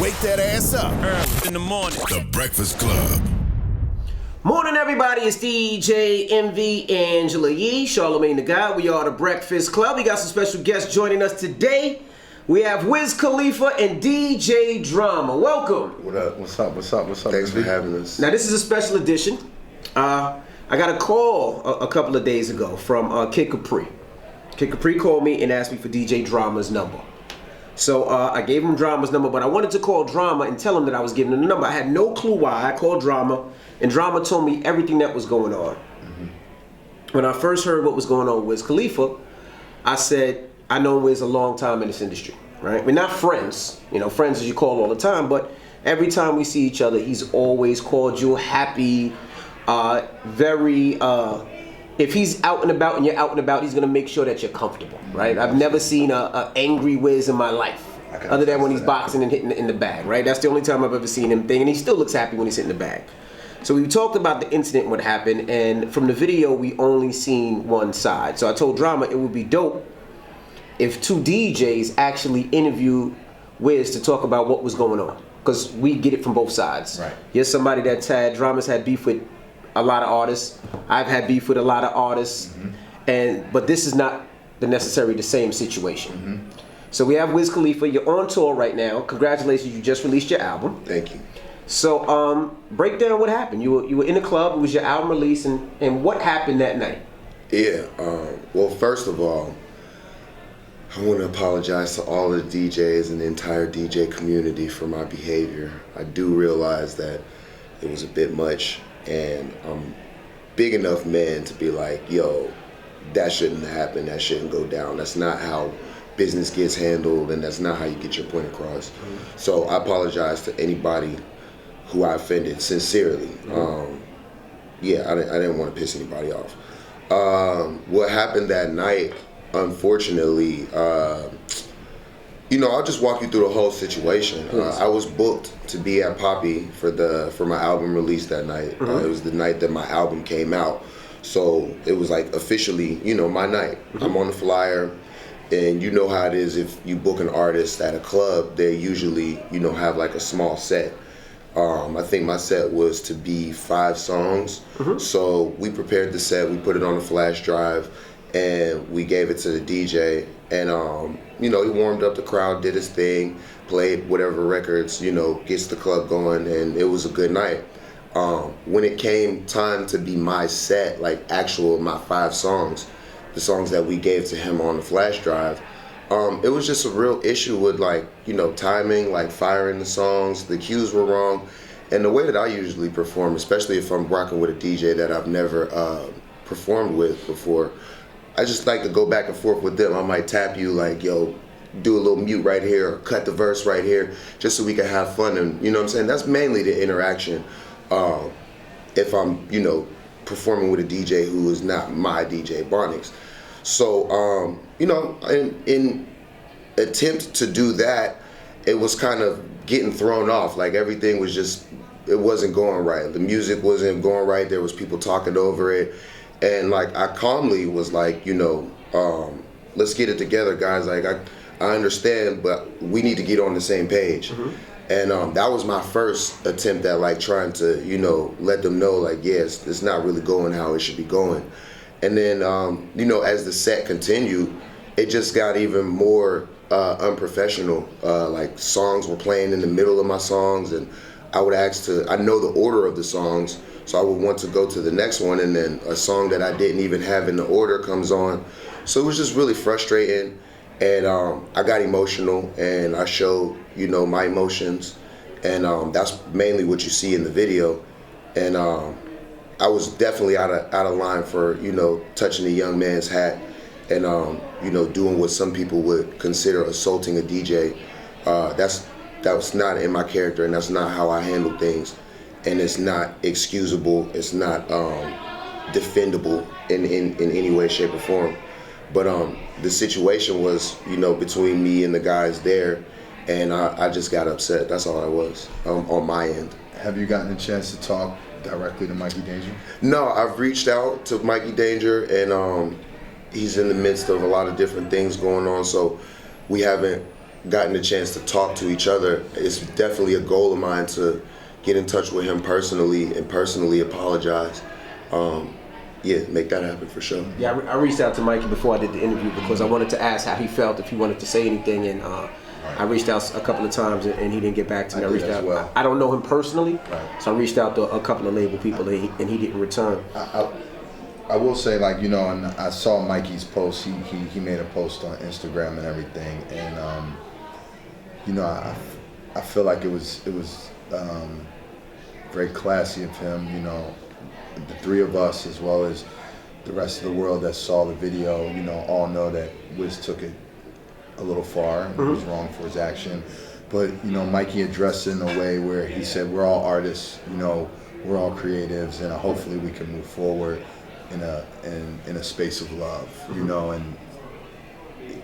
Wake that ass up. In the morning. The Breakfast Club. Morning, everybody. It's DJ MV Angela Yee, Charlamagne the God. We are the Breakfast Club. We got some special guests joining us today. We have Wiz Khalifa and DJ Drama. Welcome. What up? What's up? What's up? What's up? Thanks for having us. Now, this is a special edition. I got a call a couple of days ago from Kid Capri. Kid Capri called me and asked me for DJ Drama's number. So I gave him Drama's number, but I wanted to call Drama and tell him that I was giving him the number. I had no clue why. I called Drama, and Drama told me everything that was going on. Mm-hmm. When I first heard what was going on with Wiz Khalifa, I said, I know Wiz a long time in this industry, right? We're not friends, friends as you call all the time, but every time we see each other, he's always cordial, happy, very... if he's out and about and you're out and about, he's gonna make sure that you're comfortable, right? I've never seen a angry Wiz in my life, other than when he's boxing and hitting in the bag, right? That's the only time I've ever seen him and he still looks happy when he's hitting the bag. So we talked about the incident, what happened, and from the video, we only seen one side. So I told Drama it would be dope if two DJs actually interviewed Wiz to talk about what was going on, because we get it from both sides. Right. Here's somebody that's Drama's had beef with a lot of artists. I've had beef with a lot of artists, but this is not necessarily the same situation. Mm-hmm. So we have Wiz Khalifa. You're on tour right now. Congratulations, you just released your album. Thank you. So break down what happened. You were in the club. It was your album release, and what happened that night? Yeah. Well, first of all, I want to apologize to all the DJs and the entire DJ community for my behavior. I do realize that it was a bit much. And I'm big enough man to be like, yo, that shouldn't happen, that shouldn't go down. That's not how business gets handled, and that's not how you get your point across. Mm-hmm. So I apologize to anybody who I offended, sincerely. Mm-hmm. I didn't want to piss anybody off. What happened that night, unfortunately, I'll just walk you through the whole situation. I was booked to be at Poppy for my album release that night. Mm-hmm. It was the night that my album came out. So it was like officially, my night. Mm-hmm. I'm on the flyer, and you know how it is if you book an artist at a club, they usually, have like a small set. I think my set was to be 5 songs. Mm-hmm. So we prepared the set, we put it on a flash drive, and we gave it to the DJ. And, he warmed up the crowd, did his thing, played whatever records, gets the club going, and it was a good night. When it came time to be my set, like my 5 songs, the songs that we gave to him on the flash drive, it was just a real issue with timing, like firing the songs, the cues were wrong. And the way that I usually perform, especially if I'm rocking with a DJ that I've never performed with before, I just like to go back and forth with them. I might tap you like, yo, do a little mute right here, or cut the verse right here, just so we can have fun. And you know what I'm saying? That's mainly the interaction. If I'm, performing with a DJ who is not my DJ, Bonix. So, in attempt to do that, it was kind of getting thrown off. Like everything was it wasn't going right. The music wasn't going right. There was people talking over it. And like I calmly was like, let's get it together, guys. Like I understand, but we need to get on the same page. Mm-hmm. And that was my first attempt at like trying to, let them know like, yes, it's not really going how it should be going. And then, as the set continued, it just got even more unprofessional. Like songs were playing in the middle of my songs, and I would I know the order of the songs. So I would want to go to the next one, and then a song that I didn't even have in the order comes on. So it was just really frustrating, and I got emotional, and I showed, my emotions, and that's mainly what you see in the video. And I was definitely out of line for, touching a young man's hat, and doing what some people would consider assaulting a DJ. That was not in my character, and that's not how I handle things. And it's not excusable, it's not defendable in any way, shape, or form. But the situation was, between me and the guys there, and I just got upset. That's all I was on my end. Have you gotten a chance to talk directly to Mikey Danger? No, I've reached out to Mikey Danger, and he's in the midst of a lot of different things going on, so we haven't gotten the chance to talk to each other. It's definitely a goal of mine to get in touch with him personally and personally apologize. Yeah, make that happen for sure. Yeah, I reached out to Mikey before I did the interview because I wanted to ask how he felt, if he wanted to say anything, and I reached out a couple of times and he didn't get back to me. I reached out. Well. I don't know him personally, Right. so I reached out to a couple of label people and he didn't return. I will say, like, you know, and I saw Mikey's post. He made a post on Instagram and everything, and you know, I feel like it was very classy of him. You know, the three of us, as well as the rest of the world that saw the video, you know, all know that Wiz took it a little far and he was wrong for his action. But, you know, Mikey addressed it in a way where he said, we're all artists, you know, we're all creatives, and hopefully we can move forward in a space of love, you know. And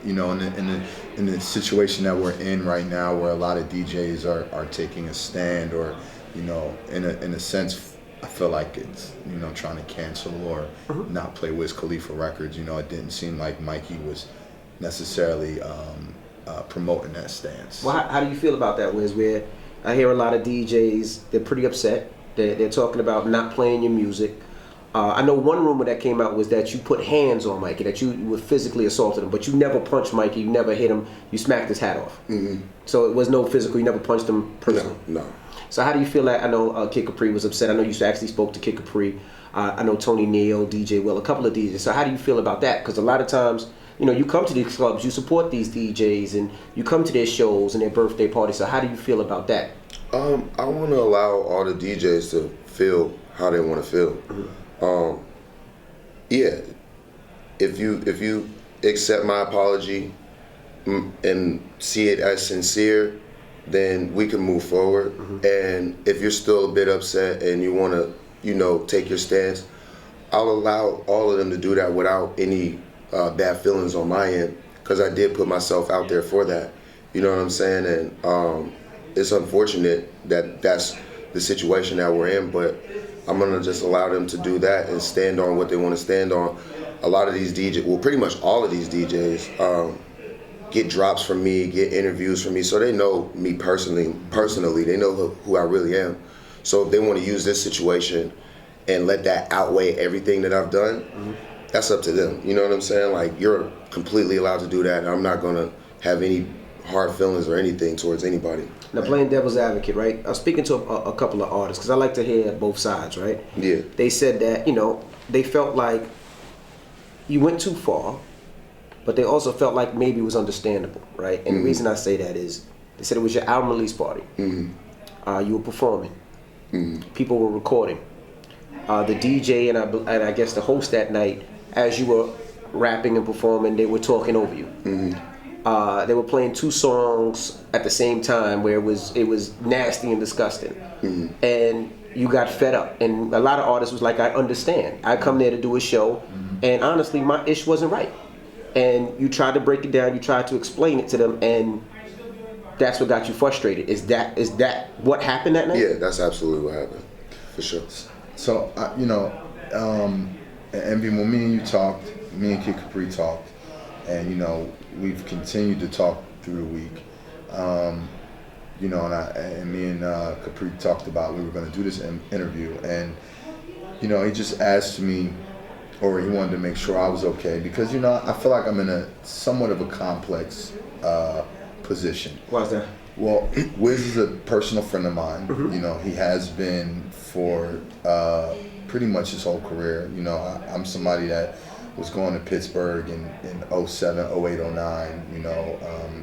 you know, in the situation that we're in right now, where a lot of DJs are taking a stand, or, you know, in a sense, I feel like it's, you know, trying to cancel or not play Wiz Khalifa records. You know, it didn't seem like Mikey was necessarily promoting that stance. Well, how do you feel about that, Wiz? Where I hear a lot of DJs, they're pretty upset. They're talking about not playing your music. I know one rumor that came out was that you put hands on Mikey, that you would physically assaulted him, but you never punched Mikey, you never hit him, you smacked his hat off. So it was no physical, you never punched him personally. No. So how do you feel that, I know Kid Capri was upset, I know you actually spoke to Kid Capri, I know Tony Neal, DJ Will, a couple of DJs, so how do you feel about that? Because a lot of times, you know, you come to these clubs, you support these DJs, and you come to their shows and their birthday parties, so how do you feel about that? I want to allow all the DJs to feel how they want to feel. Yeah, if you accept my apology and see it as sincere, then we can move forward. And if you're still a bit upset and you want to, you know, take your stance, I'll allow all of them to do that without any bad feelings on my end, because I did put myself out there for that. You know what I'm saying? And it's unfortunate that that's the situation that we're in, but I'm gonna just allow them to do that and stand on what they want to stand on. A lot of these DJs, well, pretty much all of these DJs, get drops from me, get interviews from me, so they know me personally. They know who I really am. So if they want to use this situation and let that outweigh everything that I've done, that's up to them. You know what I'm saying? Like, you're completely allowed to do that. I'm not gonna have any hard feelings or anything towards anybody. Now, playing devil's advocate, right? I was speaking to a couple of artists, because I like to hear both sides, right? Yeah. They said that, you know, they felt like you went too far, but they also felt like maybe it was understandable, right? And the reason I say that is, they said it was your album release party. You were performing. People were recording. The DJ and I guess the host that night, as you were rapping and performing, they were talking over you. They were playing two songs at the same time where it was nasty and disgusting. And you got fed up. And a lot of artists was like, I understand. I come there to do a show, and honestly, my ish wasn't right. And you tried to break it down, you tried to explain it to them, and that's what got you frustrated. Is that what happened that night? Yeah, that's absolutely what happened, for sure. So, you know, and when me and you talked, me and Kid Capri talked, and, you know, we've continued to talk through the week. You know, and me and Capri talked about we were going to do this interview, and, you know, he just asked me, or he wanted to make sure I was okay, because, you know, I feel like I'm in a somewhat of a complex position. Why's that? Well, Wiz is a personal friend of mine. You know, he has been for pretty much his whole career. You know, I'm somebody that was going to Pittsburgh in 07, 08, 09. You know,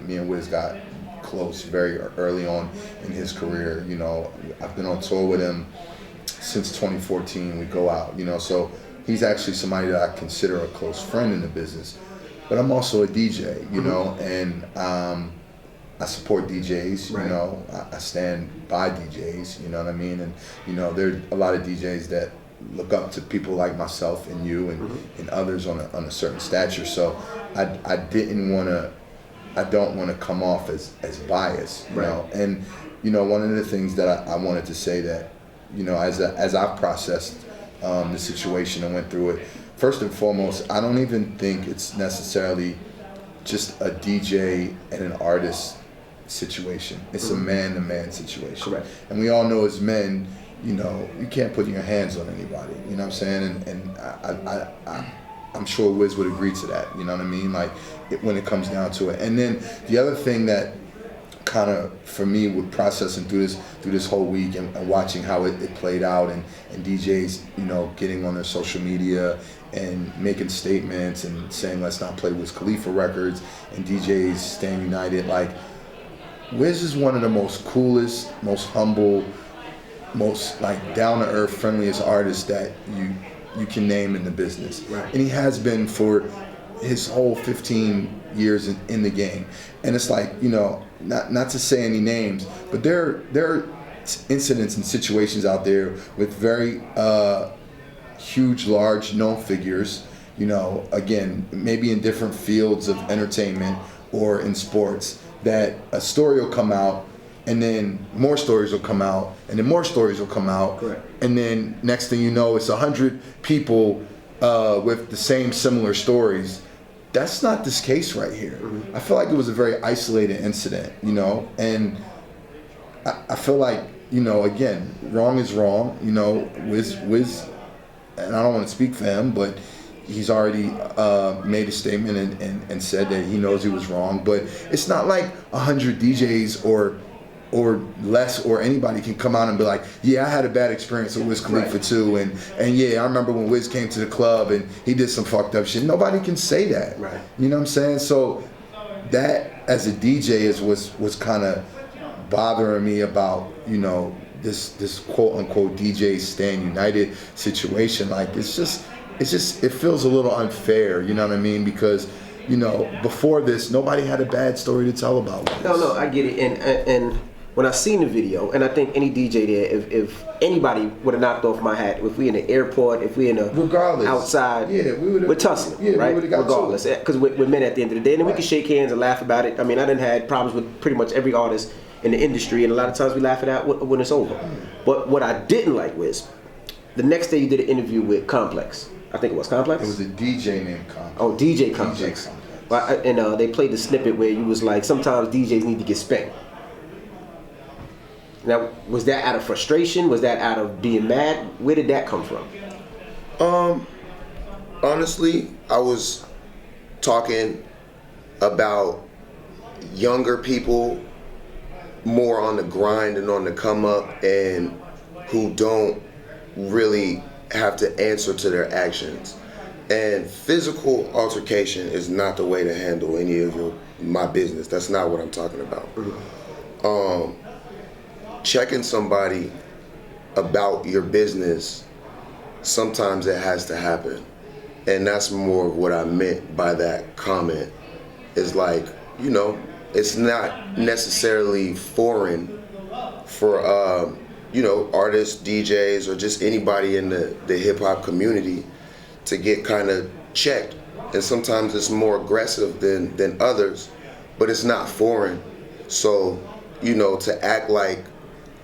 me and Wiz got close very early on in his career. You know, I've been on tour with him since 2014. We go out, you know, so he's actually somebody that I consider a close friend in the business. But I'm also a DJ, you know, and I support DJs, you know, I stand by DJs, you know what I mean? And, you know, there are a lot of DJs that look up to people like myself and you and others on a certain stature. So I don't want to come off as biased, you know? And, you know, one of the things that I wanted to say that, you know, as I've processed the situation and went through it, first and foremost, I don't even think it's necessarily just a DJ and an artist situation. It's a man-to-man situation. Correct. And we all know as men, you know, you can't put your hands on anybody. You know what I'm saying? And I'm sure Wiz would agree to that. You know what I mean? Like when it comes down to it. And then the other thing that kind of for me with processing through this whole week and watching how it played out and DJs, you know, getting on their social media and making statements and saying let's not play Wiz Khalifa records and DJs staying united. Like Wiz is one of the most coolest, most humble, most like down to earth, friendliest artists that you can name in the business. Right. And he has been for his whole 15 years in the game. And it's like, you know, not to say any names, but there are incidents and situations out there with very huge, large known figures, you know, again, maybe in different fields of entertainment or in sports, that a story will come out and then more stories will come out and then more stories will come out. Correct. And then next thing you know, it's 100 people with the same similar stories. That's not this case right here. Mm-hmm. I feel like it was a very isolated incident, you know, and I feel like, you know, again, wrong is wrong, you know. Wiz, and I don't want to speak for him, but he's already made a statement and said that he knows he was wrong. But it's not like 100 DJs or less or anybody can come out and be like, yeah, I had a bad experience with Wiz Khalifa too, and yeah, I remember when Wiz came to the club and he did some fucked up shit. Nobody can say that. Right. You know what I'm saying? So that as a DJ was kind of bothering me about, you know, this quote unquote DJ Stand United situation. Like it feels a little unfair, you know what I mean? Because, you know, before this, nobody had a bad story to tell about this. No, I get it. And when I seen the video, and I think any DJ there, if anybody would have knocked off my hat, if we in the airport, if we in a regardless outside, yeah, we're tussling, yeah, right? We got regardless, because we're men at the end of the day, and then we can shake hands and laugh about it. I mean, I done had problems with pretty much every artist in the industry, and a lot of times we laugh it out when it's over. But what I didn't like was the next day you did an interview with Complex. I think it was Complex. It was a DJ named Complex. Oh, DJ Complex. Well, and they played the snippet where you was like, sometimes DJs need to get spanked. Now, was that out of frustration? Was that out of being mad? Where did that come from? Honestly, I was talking about younger people more on the grind and on the come up and who don't really have to answer to their actions. And physical altercation is not the way to handle any of my business. That's not what I'm talking about. Mm-hmm. Checking somebody about your business, sometimes it has to happen. And that's more of what I meant by that comment. Is like, you know, it's not necessarily foreign for, you know, artists, DJs, or just anybody in the hip hop community to get kind of checked. And sometimes it's more aggressive than others, but it's not foreign. So, you know, to act like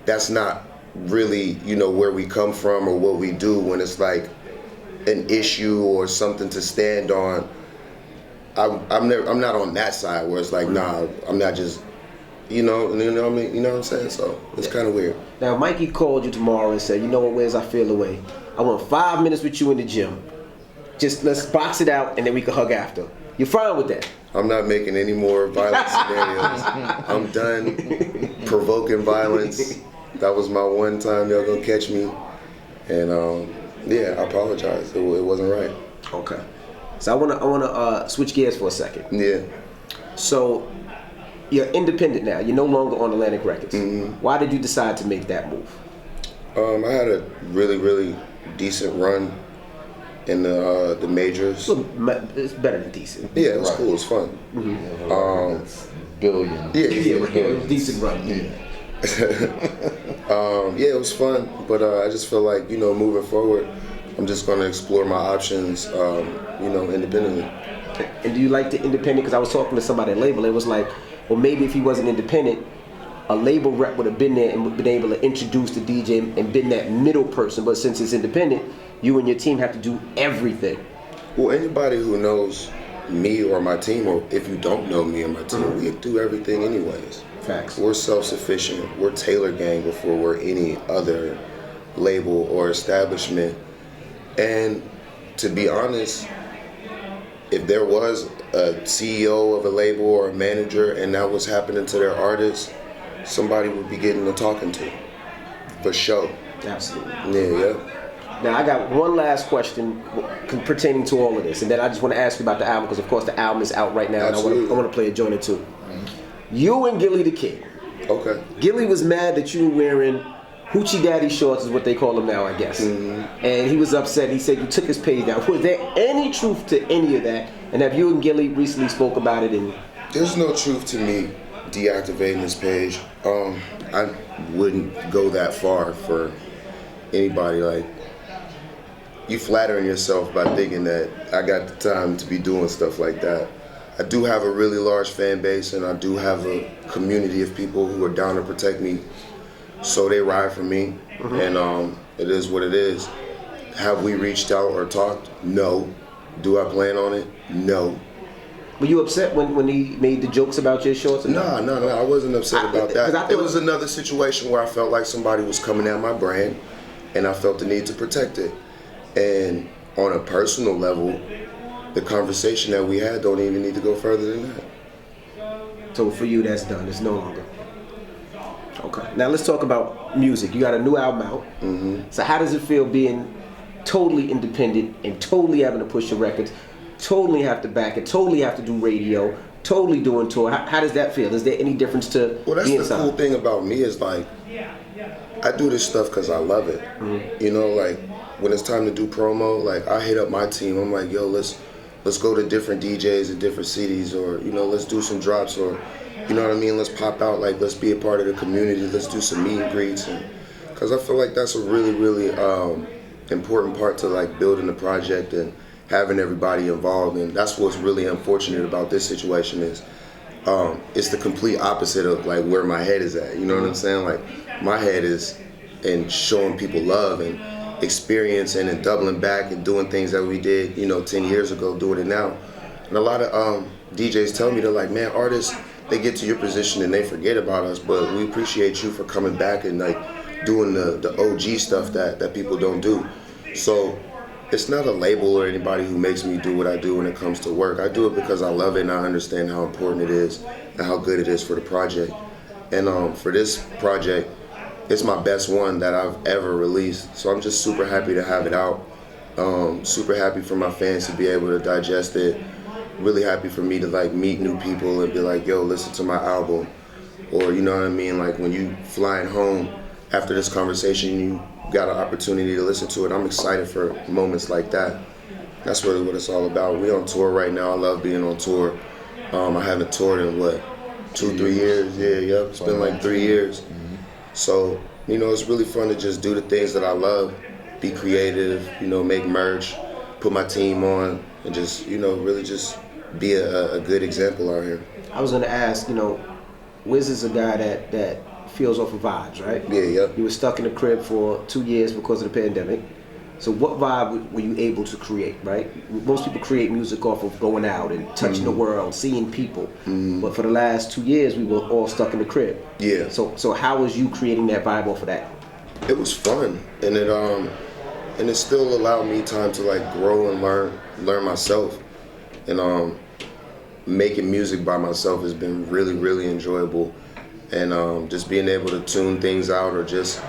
that's not really, you know, where we come from or what we do when it's like an issue or something to stand on. I'm not on that side where it's like, nah, I'm not just, you know what I mean? You know what I'm saying? So it's kind of weird. Now, Mikey called you tomorrow and said, you know what, Wiz, I feel away. I want 5 minutes with you in the gym. Just let's box it out and then we can hug after. You're fine with that? I'm not making any more violent scenarios. I'm done provoking violence. That was my one time y'all gonna catch me. And yeah, I apologize. It wasn't right. Okay. So I wanna switch gears for a second. Yeah. So you're independent now. You're no longer on Atlantic Records. Mm-hmm. Why did you decide to make that move? I had a really, really decent run in the majors. Well, it's better than decent. Yeah, it was cool. It was fun. Mm-hmm. It's billion. Yeah, it was decent run. Yeah. Yeah, it was fun, but I just feel like, you know, moving forward, I'm just going to explore my options, you know, independently. And do you like the independent? Because I was talking to somebody at label. It was like, well, maybe if he wasn't independent, a label rep would have been there and been able to introduce the DJ and been that middle person. But since it's independent, you and your team have to do everything. Well, anybody who knows me or my team, or if you don't know me or my team, we do everything anyways. Facts. We're self-sufficient. We're Taylor Gang before we're any other label or establishment. And to be honest, if there was a CEO of a label or a manager and that was happening to their artists, somebody would be getting the talking to, for sure. Absolutely. Yeah. Now, I got one last question pertaining to all of this, and then I just want to ask you about the album, because of course the album is out right now, Absolutely. and I want to play a joint or two. You and Gilly the Kid. Okay. Gilly was mad that you were wearing Hoochie Daddy shorts, is what they call them now, I guess. And he was upset. He said you took his page down. Was there any truth to any of that? And have you and Gilly recently spoke about it? And There's no truth to me deactivating this page. I wouldn't go that far for anybody. Like, you flattering yourself by thinking that I got the time to be doing stuff like that. I do have a really large fan base, and I do have a community of people who are down to protect me, so they ride for me. And it is what it is. Have we reached out or talked? No. Do I plan on it? No. were you upset when he made the jokes about your shorts? No, I wasn't upset about that. It was another situation where I felt like somebody was coming at my brand, and I felt the need to protect it. And on a personal level, the conversation that we had don't even need to go further than that. So for you, that's done. It's no longer. Okay. Now let's talk about music. You got a new album out. So how does it feel being totally independent and totally having to push your records, totally have to back it, totally have to do radio, totally doing tour? How does that feel? Is there any difference to Well, that's being the signed? cool thing about me is, like, I do this stuff because I love it. You know, like, when it's time to do promo, like, I hit up my team. I'm like, yo, let's go to different DJs in different cities, or, you know, let's do some drops, or, you know what I mean, let's pop out, like, let's be a part of the community, let's do some meet and greets. Because I feel like that's a really, really important part to, like, building the project and having everybody involved. And that's what's really unfortunate about this situation is it's the complete opposite of, like, where my head is at. You know what I'm saying? Like, my head is in showing people love and experiencing and doubling back and doing things that we did, you know, 10 years ago, doing it now. And a lot of DJs tell me, they're like, man, artists, they get to your position and they forget about us, but we appreciate you for coming back and, like, doing the OG stuff that people don't do. So it's not a label or anybody who makes me do what I do when it comes to work. I do it because I love it and I understand how important it is and how good it is for the project. And for this project, it's my best one that I've ever released. So I'm just super happy to have it out. Super happy for my fans to be able to digest it. Really happy for me to, like, meet new people and be like, yo, listen to my album. Or, you know what I mean, like, when you flying home after this conversation, you got an opportunity to listen to it. I'm excited for moments like that. That's really what it's all about. We on tour right now. I love being on tour. I haven't toured in, 2-3 years? Yeah, it's been like 3 years. So, you know, it's really fun to just do the things that I love, be creative, you know, make merch, put my team on, and just, you know, really just be a good example out here. I was going to ask, you know, Wiz is a guy that feels off of vibes, right? Yeah. You were stuck in the crib for 2 years because of the pandemic. So what vibe were you able to create, right? Most people create music off of going out and touching the world, seeing people. But for the last 2 years, we were all stuck in the crib. Yeah. So how was you creating that vibe off of that? It was fun, and it still allowed me time to, like, grow and learn myself. And making music by myself has been really, really enjoyable. And just being able to tune things out, or just,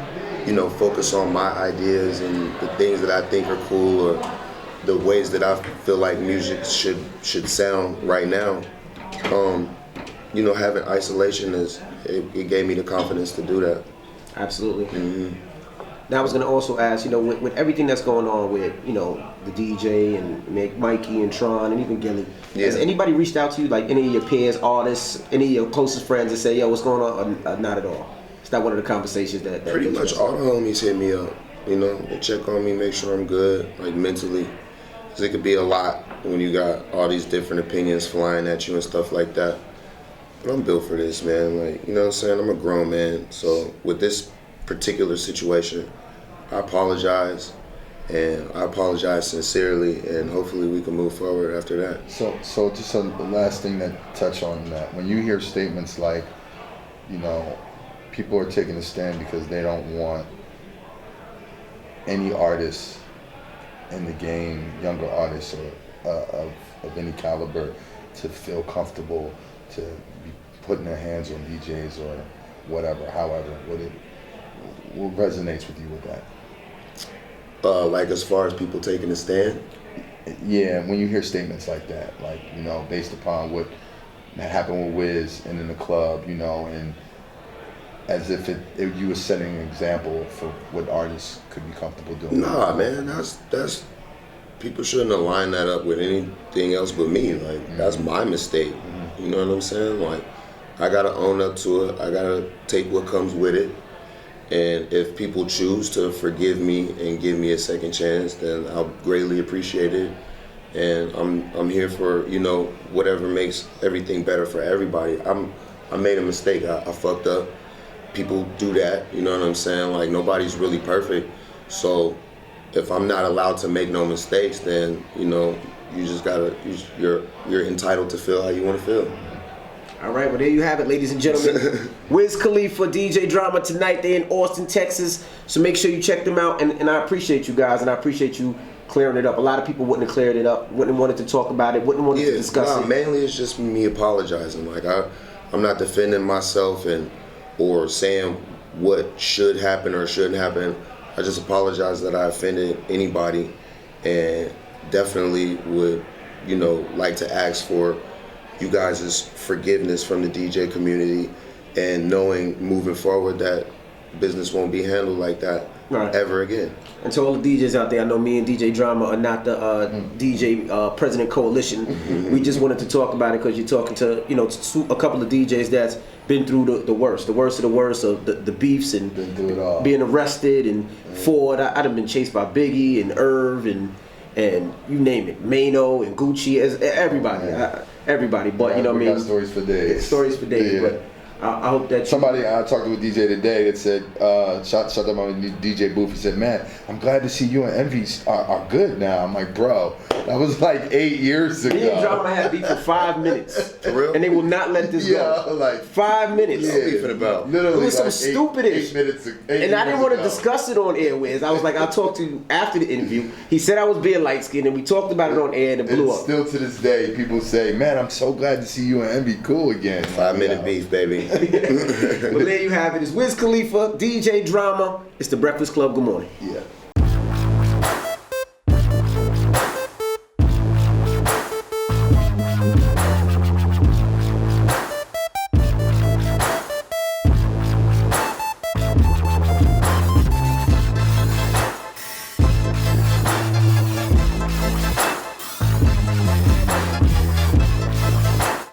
you know, focus on my ideas and the things that I think are cool, or the ways that I feel like music should sound right now. You know, having isolation it gave me the confidence to do that. Absolutely. Now I was going to also ask, you know, with everything that's going on with, you know, the DJ and Mikey and Tron and even Gilly, has anybody reached out to you, like any of your peers, artists, any of your closest friends, and say, yo, what's going on? Or not at all? Is that one of the conversations that Pretty much all the homies hit me up, you know, they check on me, make sure I'm good, like, mentally. Because it could be a lot when you got all these different opinions flying at you and stuff like that. But I'm built for this, man. Like, you know what I'm saying? I'm a grown man. So with this particular situation, I apologize, and I apologize sincerely, and hopefully we can move forward after that. So just the last thing that touch on that. When you hear statements like, you know, people are taking a stand because they don't want any artists in the game, younger artists or of any caliber, to feel comfortable to be putting their hands on DJs or whatever. However, what resonates with you with that? Like as far as people taking a stand? Yeah, when you hear statements like that, like, you know, based upon what happened with Wiz and in the club, you know, and as if you were setting an example for what artists could be comfortable doing. Nah, man, that's people shouldn't align that up with anything else but me. Like, that's my mistake. You know what I'm saying? Like, I gotta own up to it. I gotta take what comes with it. And if people choose to forgive me and give me a second chance, then I'll greatly appreciate it. And I'm here for, you know, whatever makes everything better for everybody. I made a mistake. I fucked up. People do that, you know what I'm saying? Like, nobody's really perfect. So if I'm not allowed to make no mistakes, then, you know, you just gotta, you're entitled to feel how you wanna feel. All right, well, there you have it, ladies and gentlemen. Wiz Khalifa, DJ Drama tonight. They're in Austin, Texas. So make sure you check them out. And I appreciate you guys, and I appreciate you clearing it up. A lot of people wouldn't have cleared it up, wouldn't have wanted to talk about it, wouldn't want to discuss it. Mainly it's just me apologizing. Like, I'm not defending myself or saying what should happen or shouldn't happen. I just apologize that I offended anybody, and definitely would, you know, like to ask for you guys' forgiveness from the DJ community, and knowing moving forward that business won't be handled like that ever again. And to all the DJs out there, I know me and DJ Drama are not the DJ President Coalition. We just wanted to talk about it because you're talking to, you know, to a couple of DJs that's been through the worst of the worst of the beefs and being arrested and Ford. I'd have been chased by Biggie and Irv and you name it, Mano and Gucci, as everybody. Everybody, but you know what I mean? Stories for days. Stories for days, yeah. But I hope that I talked to a DJ today that said, shut up on the DJ booth. He said, man, I'm glad to see you and Envy are good now. I'm like, bro, that was like 8 years ago. Me and Drama had beef for 5 minutes. For real? And they will not let this go. Like 5 minutes. Yeah, beefing about. Literally, it was some like stupidest. 8 minutes. And I didn't want to discuss it on air, Wiz. I was like, I'll talk to you after the interview. He said I was being light skinned, and we talked about it on air, and it blew up. Still to this day, people say, man, I'm so glad to see you and Envy cool again. 5 minute beef, baby. Well, there you have it. It's Wiz Khalifa, DJ Drama. It's the Breakfast Club. Good morning. Yeah.